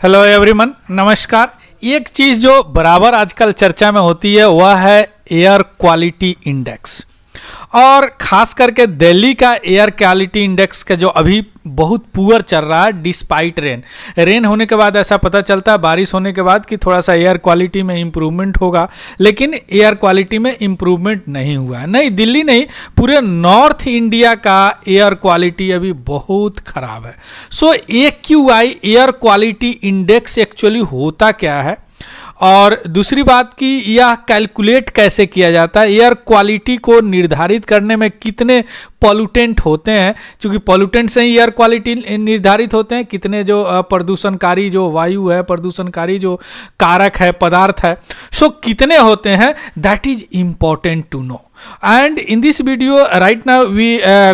Hello everyone, नमस्कार। एक चीज़ जो बराबर आजकल चर्चा में होती है वह है एयर क्वालिटी इंडेक्स, और ख़ास करके दिल्ली का एयर क्वालिटी इंडेक्स का जो अभी बहुत पुअर चल रहा है डिस्पाइट रेन होने के बाद ऐसा पता चलता है बारिश होने के बाद कि थोड़ा सा एयर क्वालिटी में इम्प्रूवमेंट होगा, लेकिन एयर क्वालिटी में इम्प्रूवमेंट नहीं हुआ है। नहीं, दिल्ली नहीं, पूरे नॉर्थ इंडिया का एयर क्वालिटी अभी बहुत ख़राब है। सो AQI air quality index actually होता क्या है, और दूसरी बात कि यह कैलकुलेट कैसे किया जाता है, एयर क्वालिटी को निर्धारित करने में कितने पॉल्यूटेंट होते हैं, क्योंकि पॉल्यूटेंट से ही एयर क्वालिटी निर्धारित होते हैं, कितने जो प्रदूषणकारी जो वायु है, प्रदूषणकारी जो कारक है, पदार्थ है, सो कितने होते हैं, that is important to know. And in this video right now we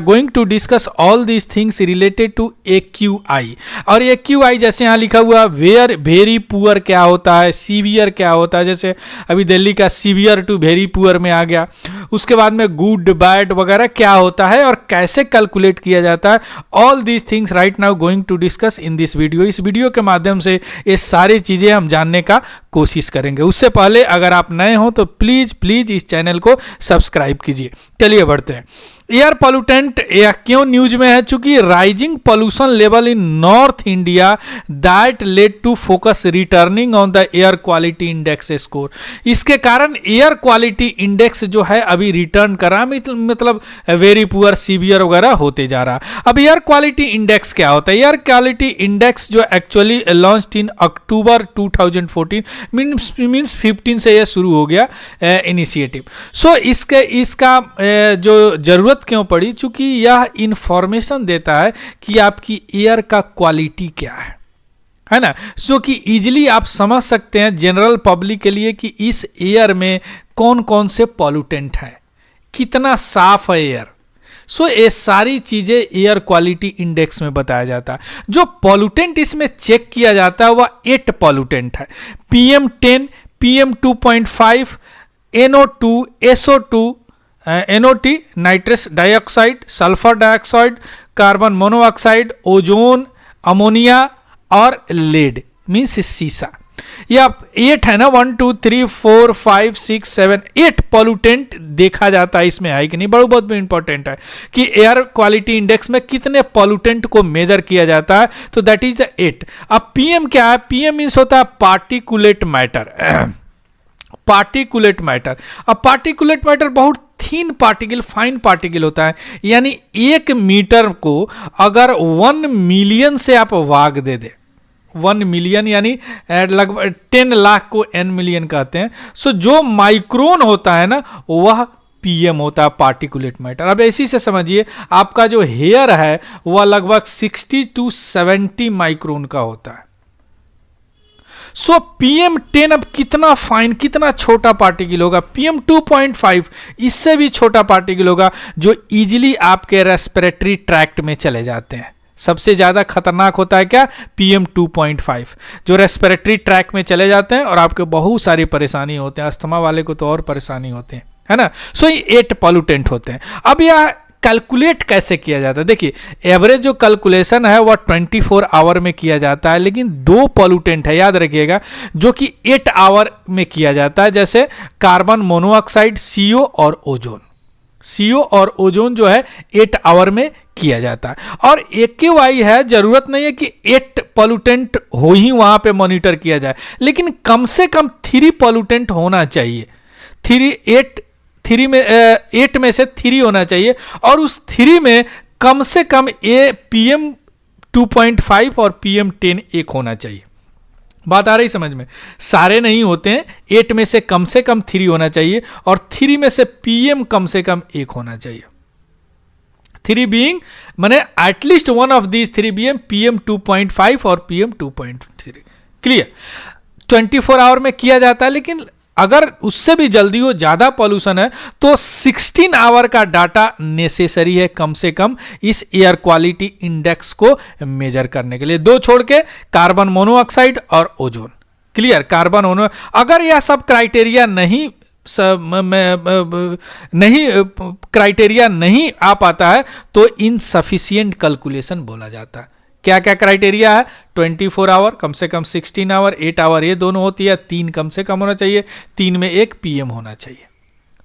going to discuss all these things related to AQI। और AQI जैसे यहाँ लिखा हुआ वेरी पुअर क्या होता है, सीवियर क्या होता है, जैसे अभी दिल्ली का सीवियर टू वेरी पुअर में आ गया। उसके बाद में गुड बैड वगैरह क्या होता है और कैसे कैलकुलेट किया जाता है, all these things right now going to discuss in this video. इस वीडियो के माध्यम से ये सारी चीज़ें हम जानने का कोशिश करेंगे। उससे पहले अगर आप नए हो तो प्लीज़ इस चैनल को सब्सक्राइब कीजिए। चलिए बढ़ते हैं। एयर पॉल्यूटेंट क्यों न्यूज में है, चूंकि rising pollution level in North India that led to focus returning on the air quality index score. इसके कारण एयर क्वालिटी इंडेक्स जो है अभी रिटर्न कर रहा है, मतलब वेरी पुअर, सीवियर वगैरह होते जा रहा। अब एयर क्वालिटी इंडेक्स क्या होता है? एयर क्वालिटी इंडेक्स जो actually launched in October 2014 means 15 से यह शुरू हो गया इनिशिएटिव। सो इसका जो जरूरत क्यों पड़ी, चूंकि यह इंफॉर्मेशन देता है कि आपकी एयर का क्वालिटी क्या है ना, सो कि इजीली आप समझ सकते हैं जनरल पब्लिक के लिए कि इस एयर में कौन कौन से पॉल्यूटेंट है, कितना साफ है एयर। सो ये सारी चीजें एयर क्वालिटी इंडेक्स में बताया जाता है। जो पॉल्यूटेंट इसमें चेक किया जाता है वह 8 पॉल्यूटेंट है। PM10, PM2.5, NO2, SO2, NOT, nitrous dioxide, sulphur dioxide, carbon monoxide, ozone, ammonia और लेड मीन्स सीसा। या 8 है ना, 1 2 3 4 5 6 7 8 पॉल्यूटेंट देखा जाता है इसमें, है कि नहीं? बहुत इंपॉर्टेंट है कि एयर क्वालिटी इंडेक्स में कितने पॉल्यूटेंट को मेजर किया जाता है, तो दैट इज द 8। अब PM क्या है? PM मीन्स होता है पार्टिकुलेट मैटर। पार्टिकुलेट मैटर, अब पार्टिकुलेट मैटर बहुत थीन पार्टिकल, फाइन पार्टिकल होता है, यानी 1 मीटर को अगर 1 मिलियन से आप भाग दे दे, 1 मिलियन यानी लगभग 10 लाख को n मिलियन कहते हैं। सो जो माइक्रोन होता है ना वह PM होता है, पार्टिकुलेट मैटर। अब ऐसी से समझिए आपका जो हेयर है वह लगभग 60 to 70 माइक्रोन का होता है। सो PM10 अब कितना फाइन, कितना छोटा पार्टिकल होगा? PM2.5 इससे भी छोटा पार्टिकल होगा, जो इजीली आपके रेस्पिरेटरी ट्रैक्ट में चले जाते हैं। सबसे ज़्यादा खतरनाक होता है क्या? PM2.5, जो रेस्पिरेटरी ट्रैक में चले जाते हैं और आपको बहुत सारी परेशानी होते हैं। अस्थमा वाले को तो और परेशानी होती है ना। सो ये 8 पॉल्यूटेंट होते हैं। अब यह कैलकुलेट कैसे किया जाता है? देखिए, एवरेज जो कैलकुलेशन है वह 24 आवर में किया जाता है, लेकिन 2 पॉल्यूटेंट है, याद रखिएगा, जो कि 8 आवर में किया जाता है, जैसे कार्बन मोनोऑक्साइड, CO और ओजोन। CO और ओजोन जो है 8 आवर में किया जाता है। और AQI है, जरूरत नहीं है कि 8 पॉल्यूटेंट हो ही वहां पे मॉनिटर किया जाए, लेकिन कम से कम 3 पॉल्यूटेंट होना चाहिए। 8 में से 3 होना चाहिए, और उस 3 में कम से कम PM2.5 और PM10 एक होना चाहिए। बात आ रही समझ में? सारे नहीं होते हैं, 8 में से कम 3 होना चाहिए, और 3 में से PM कम से कम 1 होना चाहिए। 3 बीइंग माने at least one of these 3 being PM2.5 और PM2.3। क्लियर? 24 आवर में किया जाता है, लेकिन अगर उससे भी जल्दी हो, ज़्यादा पॉल्यूशन है, तो 16 आवर का डाटा नेसेसरी है कम से कम इस एयर क्वालिटी इंडेक्स को मेजर करने के लिए। 2 छोड़ के कार्बन मोनोऑक्साइड और ओजोन। क्लियर? कार्बन मोनो, अगर यह सब क्राइटेरिया नहीं क्राइटेरिया नहीं आ पाता है तो इनसफिशिएंट कैलकुलेशन बोला जाता है। क्या क्या क्राइटेरिया है? 24 आवर, कम से कम 16 आवर, 8 आवर ये दोनों होती है, 3 कम से कम होना चाहिए, 3 में 1 पीएम होना चाहिए।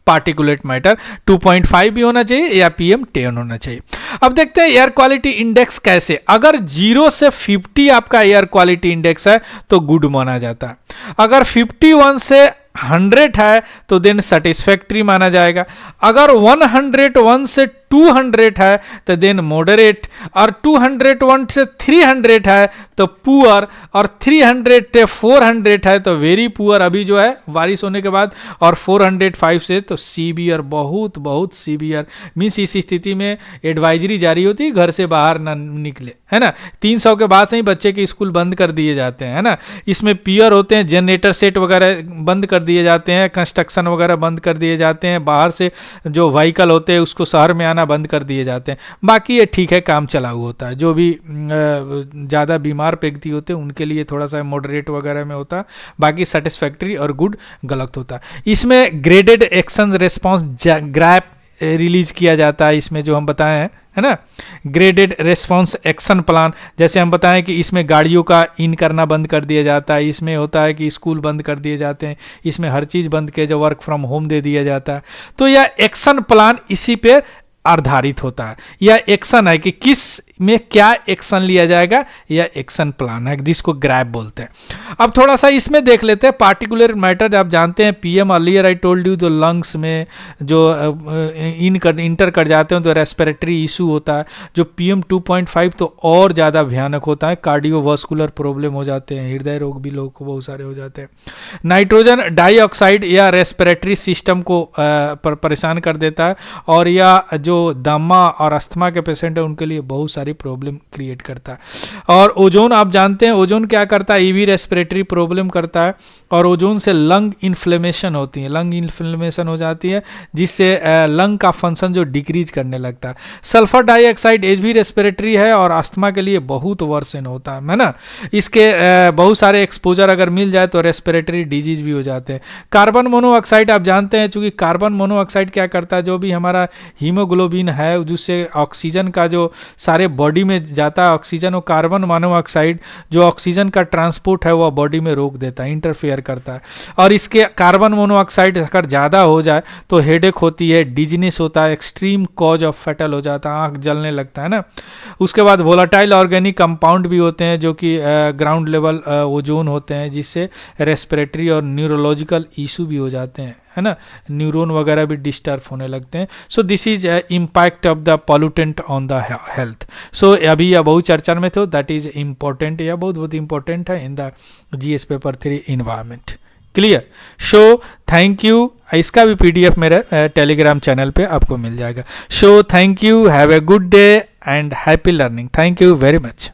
पार्टिकुलेट मैटर 2.5 भी होना चाहिए या पीएम 10 होना चाहिए। अब देखते हैं एयर क्वालिटी इंडेक्स कैसे। अगर 0 से 50 आपका एयर क्वालिटी इंडेक्स है तो गुड माना जाता है। अगर 51 से 100 है तो देन सेटिस्फैक्ट्री माना जाएगा। अगर 101 से 200 है तो देन मॉडरेट, और 201 से 300 है तो पुअर, और 300 से 400 है तो वेरी पुअर अभी जो है बारिश होने के बाद, और 405 से तो सीवियर, बहुत बहुत सीवियर। मीन्स इस स्थिति में एडवाइजरी जारी होती है घर से बाहर ना निकले, है ना। 300 के बाद से ही बच्चे के स्कूल बंद कर दिए जाते हैं, है ना। इसमें पियर होते हैं, जनरेटर सेट वगैरह बंद कर दिए जाते हैं, कंस्ट्रक्शन वगैरह बंद कर दिए जाते हैं, बाहर से जो व्हीकल होते हैं उसको शहर में आना बंद कर दिए जाते हैं। बाकी ये ठीक है, काम चलाऊ होता है। जो भी ज़्यादा बीमार व्यक्ति होते हैं उनके लिए थोड़ा सा मॉडरेट वगैरह में होता है, बाकी सेटिस्फैक्ट्री और गुड गलत होता है। इसमें graded action response grab release किया जाता है, इसमें जो हम बताए हैं, है ना, ग्रेडेड रेस्पॉन्स एक्शन प्लान। जैसे हम बताएं कि इसमें गाड़ियों का इन करना बंद कर दिया जाता है, इसमें होता है कि स्कूल बंद कर दिए जाते हैं, इसमें हर चीज़ बंद किया, जो वर्क फ्रॉम होम दे दिया जाता है। तो यह एक्शन प्लान इसी पे आधारित होता है। यह एक्शन है कि किस में क्या एक्शन लिया जाएगा, यह एक्शन प्लान है जिसको ग्रैप बोलते हैं। अब थोड़ा सा इसमें देख लेते हैं पार्टिकुलर मैटर। आप जानते हैं PM earlier I told you, तो लंग्स में जो इंटर कर जाते हैं तो रेस्पिरेटरी इशू होता है। जो पीएम 2.5 तो और ज़्यादा भयानक होता है, कार्डियोवास्कुलर प्रॉब्लम हो जाते हैं, हृदय रोग भी लोगों को बहुत सारे हो जाते हैं। नाइट्रोजन डाइऑक्साइड या रेस्पिरेटरी सिस्टम को परेशान कर देता है, और या जो दमा और अस्थमा के पेशेंट है उनके लिए बहुत सारी प्रॉब्लम क्रिएट करता है। और ओजोन, आप जानते हैं ओजोन क्या करता है, ईवी रेस्पिरेटरी प्रॉब्लम करता है, और ओजोन से लंग इन्फ्लेमेशन होती है, लंग इन्फ्लेमेशन हो जाती है, जिससे लंग का फंक्शन जो डिक्रीज करने लगता है। सल्फर डाइऑक्साइड ईवी रेस्पिरेटरी है और अस्थमा के लिए बहुत वर्सन होता है ना। इसके बहुत सारे एक्सपोजर अगर मिल जाए तो रेस्पिरेटरी डिजीज भी हो जाते हैं। कार्बन मोनोऑक्साइड, आप जानते हैं चूंकि कार्बन मोनोऑक्साइड क्या करता है, जो भी हमारा हीमोग्लोबिन है जिससे ऑक्सीजन का जो सारे बॉडी में जाता है ऑक्सीजन, और कार्बन मोनोऑक्साइड जो ऑक्सीजन का ट्रांसपोर्ट है वह बॉडी में रोक देता है, इंटरफेयर करता है। और इसके कार्बन मोनोऑक्साइड अगर ज़्यादा हो जाए तो हेडेक होती है, डिजीनेस होता है, एक्सट्रीम कॉज ऑफ फैटल हो जाता है, आँख जलने लगता है ना। उसके बाद वोलाटाइल ऑर्गेनिक कंपाउंड भी होते हैं जो कि ग्राउंड लेवल ओजोन होते हैं, जिससे रेस्पिरेटरी और न्यूरोलॉजिकल इशू भी हो जाते हैं, है ना। न्यूरॉन वगैरह भी डिस्टर्ब होने लगते हैं। So this is impact of the pollutant on the health. So अभी यह बहुत चर्चा में थे, दैट इज इम्पोर्टेंट, यह बहुत बहुत इंपॉर्टेंट है in the GS paper 3 environment. Clear. So thank you. इसका भी पीडीएफ मेरे टेलीग्राम चैनल पे आपको मिल जाएगा। So thank you, have a good day and happy learning. Thank you very much.